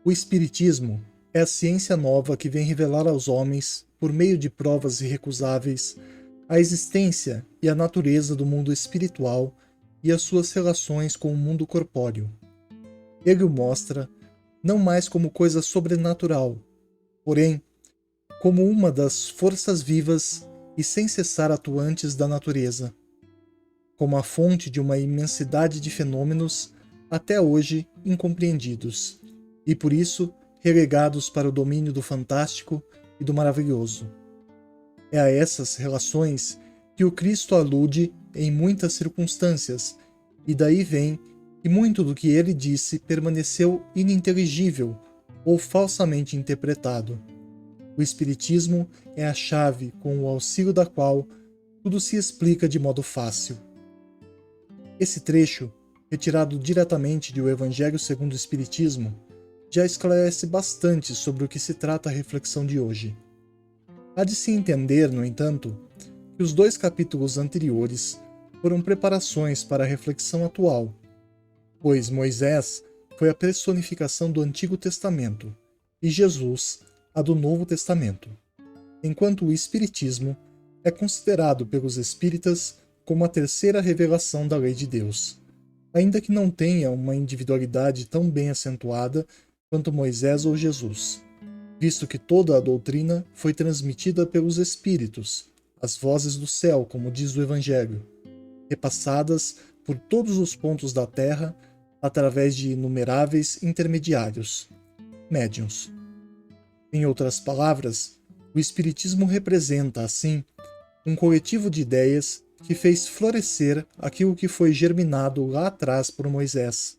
O Espiritismo é a ciência nova que vem revelar aos homens, por meio de provas irrecusáveis, a existência e a natureza do mundo espiritual e as suas relações com o mundo corpóreo. Ele o mostra não mais como coisa sobrenatural, porém, como uma das forças vivas e sem cessar atuantes da natureza, como a fonte de uma imensidade de fenômenos até hoje incompreendidos, e por isso relegados para o domínio do fantástico e do maravilhoso. É a essas relações que o Cristo alude em muitas circunstâncias, e daí vem que muito do que ele disse permaneceu ininteligível ou falsamente interpretado. O Espiritismo é a chave com o auxílio da qual tudo se explica de modo fácil. Esse trecho, retirado diretamente do Evangelho segundo o Espiritismo, já esclarece bastante sobre o que se trata a reflexão de hoje. Há de se entender, no entanto, que os 2 capítulos anteriores foram preparações para a reflexão atual, pois Moisés foi a personificação do Antigo Testamento e Jesus a do Novo Testamento, enquanto o Espiritismo é considerado pelos espíritas como a terceira revelação da lei de Deus, ainda que não tenha uma individualidade tão bem acentuada quanto Moisés ou Jesus, visto que toda a doutrina foi transmitida pelos espíritos, as vozes do céu, como diz o Evangelho, repassadas por todos os pontos da terra através de inumeráveis intermediários, médiuns. Em outras palavras, o Espiritismo representa, assim, um coletivo de ideias que fez florescer aquilo que foi germinado lá atrás por Moisés,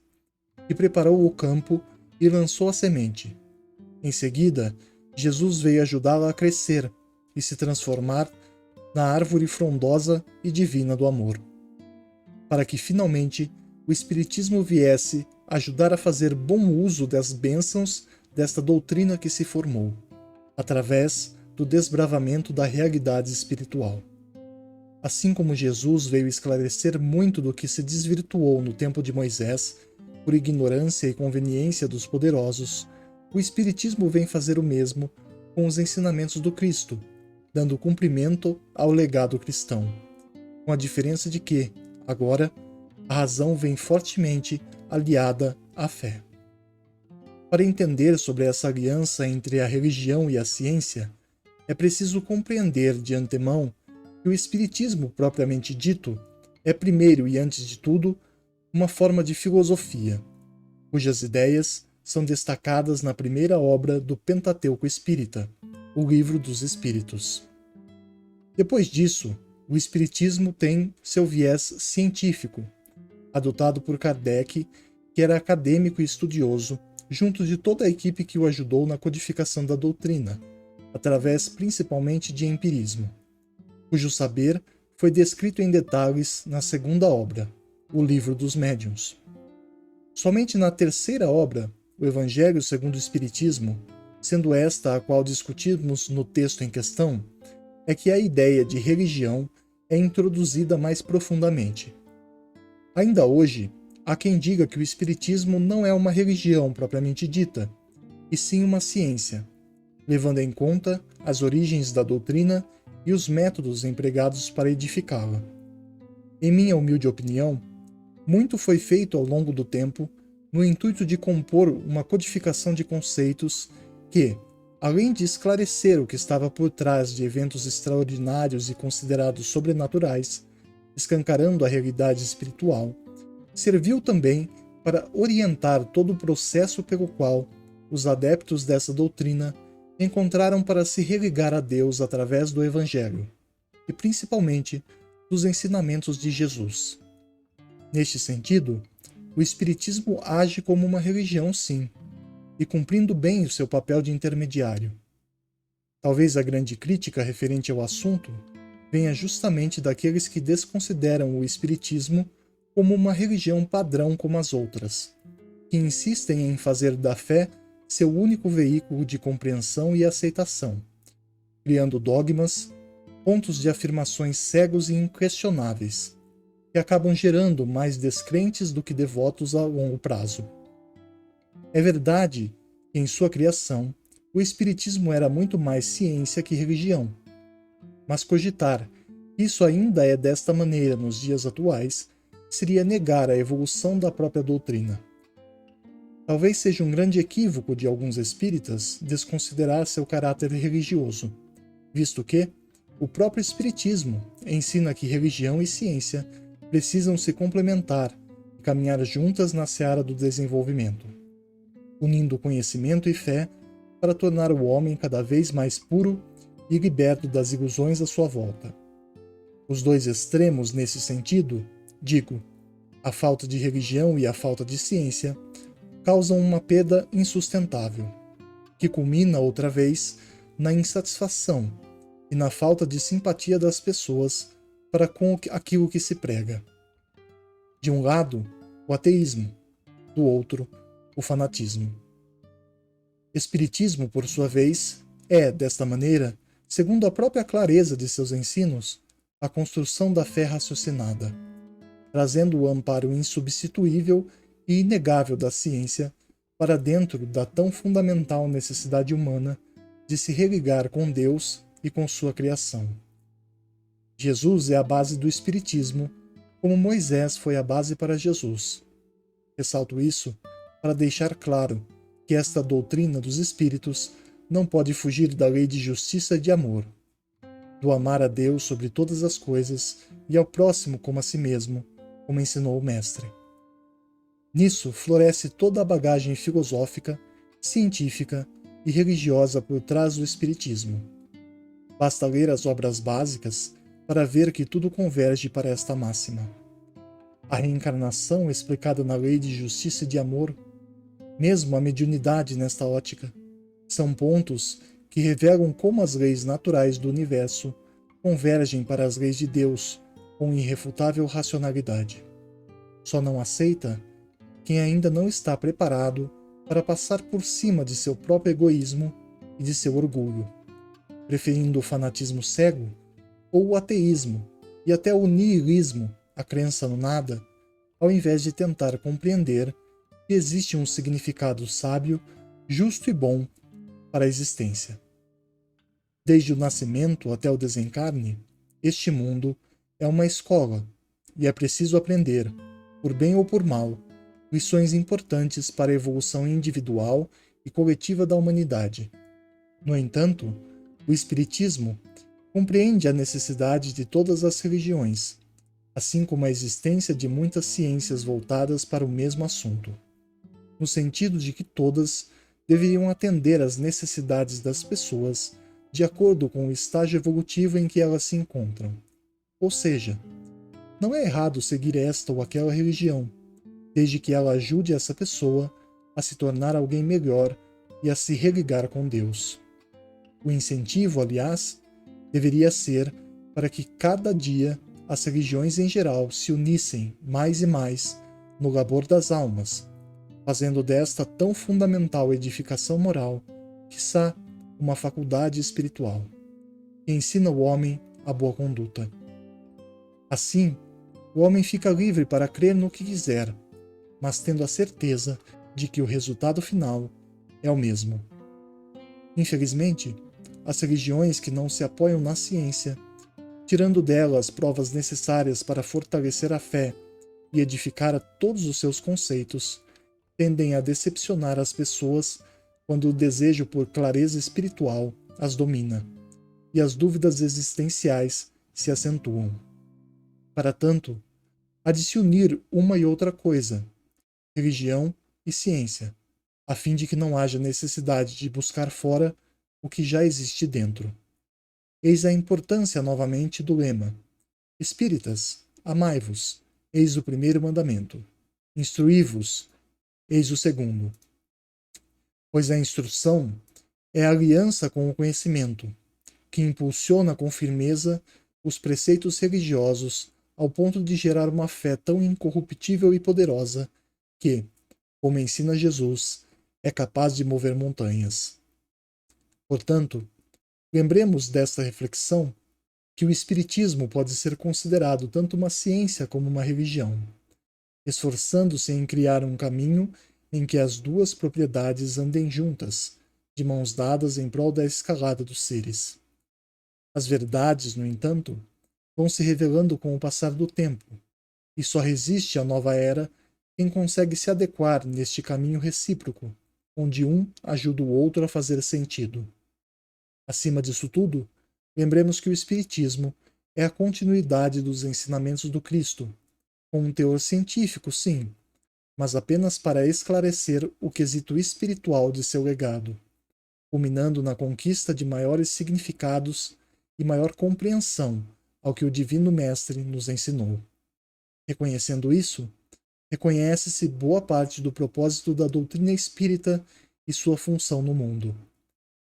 que preparou o campo e lançou a semente. Em seguida, Jesus veio ajudá-la a crescer e se transformar na árvore frondosa e divina do amor, para que finalmente o Espiritismo viesse ajudar a fazer bom uso das bênçãos desta doutrina que se formou, através do desbravamento da realidade espiritual. Assim como Jesus veio esclarecer muito do que se desvirtuou no tempo de Moisés, por ignorância e conveniência dos poderosos, o Espiritismo vem fazer o mesmo com os ensinamentos do Cristo, dando cumprimento ao legado cristão, com a diferença de que, agora, a razão vem fortemente aliada à fé. Para entender sobre essa aliança entre a religião e a ciência, é preciso compreender de antemão que o Espiritismo propriamente dito é primeiro e antes de tudo uma forma de filosofia, cujas ideias são destacadas na primeira obra do Pentateuco Espírita, o Livro dos Espíritos. Depois disso, o Espiritismo tem seu viés científico, adotado por Kardec, que era acadêmico e estudioso, junto de toda a equipe que o ajudou na codificação da doutrina, através principalmente de empirismo, cujo saber foi descrito em detalhes na segunda obra, o Livro dos Médiuns. Somente na terceira obra, o Evangelho segundo o Espiritismo, sendo esta a qual discutimos no texto em questão, é que a ideia de religião é introduzida mais profundamente. Ainda hoje, há quem diga que o Espiritismo não é uma religião propriamente dita, e sim uma ciência, levando em conta as origens da doutrina e os métodos empregados para edificá-la. Em minha humilde opinião, muito foi feito ao longo do tempo no intuito de compor uma codificação de conceitos que, além de esclarecer o que estava por trás de eventos extraordinários e considerados sobrenaturais, escancarando a realidade espiritual, serviu também para orientar todo o processo pelo qual os adeptos dessa doutrina encontraram para se religar a Deus através do Evangelho, e principalmente dos ensinamentos de Jesus. Neste sentido, o Espiritismo age como uma religião, sim, e cumprindo bem o seu papel de intermediário. Talvez a grande crítica referente ao assunto venha justamente daqueles que desconsideram o Espiritismo como uma religião padrão como as outras, que insistem em fazer da fé seu único veículo de compreensão e aceitação, criando dogmas, pontos de afirmações cegos e inquestionáveis, que acabam gerando mais descrentes do que devotos a longo prazo. É verdade que em sua criação o Espiritismo era muito mais ciência que religião. Mas cogitar que isso ainda é desta maneira nos dias atuais seria negar a evolução da própria doutrina. Talvez seja um grande equívoco de alguns espíritas desconsiderar seu caráter religioso, visto que o próprio Espiritismo ensina que religião e ciência precisam se complementar e caminhar juntas na seara do desenvolvimento, unindo conhecimento e fé para tornar o homem cada vez mais puro e liberto das ilusões à sua volta. Os dois extremos nesse sentido, digo, a falta de religião e a falta de ciência, causam uma perda insustentável, que culmina outra vez na insatisfação e na falta de simpatia das pessoas para com aquilo que se prega. De um lado, o ateísmo, do outro, o fanatismo. Espiritismo, por sua vez, é, desta maneira, segundo a própria clareza de seus ensinos, a construção da fé raciocinada, trazendo o amparo insubstituível e inegável da ciência para dentro da tão fundamental necessidade humana de se religar com Deus e com sua criação. Jesus é a base do Espiritismo, como Moisés foi a base para Jesus. Ressalto isso para deixar claro que esta doutrina dos Espíritos não pode fugir da lei de justiça e de amor, do amar a Deus sobre todas as coisas e ao próximo como a si mesmo, como ensinou o Mestre. Nisso floresce toda a bagagem filosófica, científica e religiosa por trás do Espiritismo. Basta ler as obras básicas para ver que tudo converge para esta máxima. A reencarnação explicada na lei de justiça e de amor, mesmo a mediunidade nesta ótica, são pontos que revelam como as leis naturais do universo convergem para as leis de Deus com irrefutável racionalidade. Só não aceita quem ainda não está preparado para passar por cima de seu próprio egoísmo e de seu orgulho, preferindo o fanatismo cego ou o ateísmo e até o niilismo, a crença no nada, ao invés de tentar compreender que existe um significado sábio, justo e bom para a existência. Desde o nascimento até o desencarne, este mundo é uma escola e é preciso aprender, por bem ou por mal, lições importantes para a evolução individual e coletiva da humanidade. No entanto, o Espiritismo compreende a necessidade de todas as religiões, assim como a existência de muitas ciências voltadas para o mesmo assunto, no sentido de que todas deveriam atender às necessidades das pessoas de acordo com o estágio evolutivo em que elas se encontram. Ou seja, não é errado seguir esta ou aquela religião, desde que ela ajude essa pessoa a se tornar alguém melhor e a se religar com Deus. O incentivo, aliás, deveria ser para que cada dia as religiões em geral se unissem mais e mais no labor das almas, fazendo desta tão fundamental edificação moral, quiçá uma faculdade espiritual, que ensina o homem a boa conduta. Assim, o homem fica livre para crer no que quiser, mas tendo a certeza de que o resultado final é o mesmo. Infelizmente, as religiões que não se apoiam na ciência, tirando dela as provas necessárias para fortalecer a fé e edificar todos os seus conceitos, tendem a decepcionar as pessoas quando o desejo por clareza espiritual as domina e as dúvidas existenciais se acentuam. Para tanto, há de se unir uma e outra coisa, religião e ciência, a fim de que não haja necessidade de buscar fora o que já existe dentro. Eis a importância novamente do lema: Espíritas, amai-vos, eis o primeiro mandamento. Instruí-vos, eis o segundo. Pois a instrução é a aliança com o conhecimento, que impulsiona com firmeza os preceitos religiosos ao ponto de gerar uma fé tão incorruptível e poderosa que, como ensina Jesus, é capaz de mover montanhas. Portanto, lembremos desta reflexão que o Espiritismo pode ser considerado tanto uma ciência como uma religião, esforçando-se em criar um caminho em que as duas propriedades andem juntas, de mãos dadas em prol da escalada dos seres. As verdades, no entanto, vão se revelando com o passar do tempo, e só resiste à nova era quem consegue se adequar neste caminho recíproco, onde um ajuda o outro a fazer sentido. Acima disso tudo, lembremos que o Espiritismo é a continuidade dos ensinamentos do Cristo, com um teor científico, sim, mas apenas para esclarecer o quesito espiritual de seu legado, culminando na conquista de maiores significados e maior compreensão ao que o Divino Mestre nos ensinou. Reconhecendo isso, reconhece-se boa parte do propósito da doutrina espírita e sua função no mundo,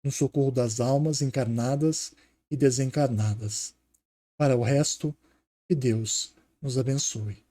no socorro das almas encarnadas e desencarnadas. Para o resto, que Deus nos abençoe.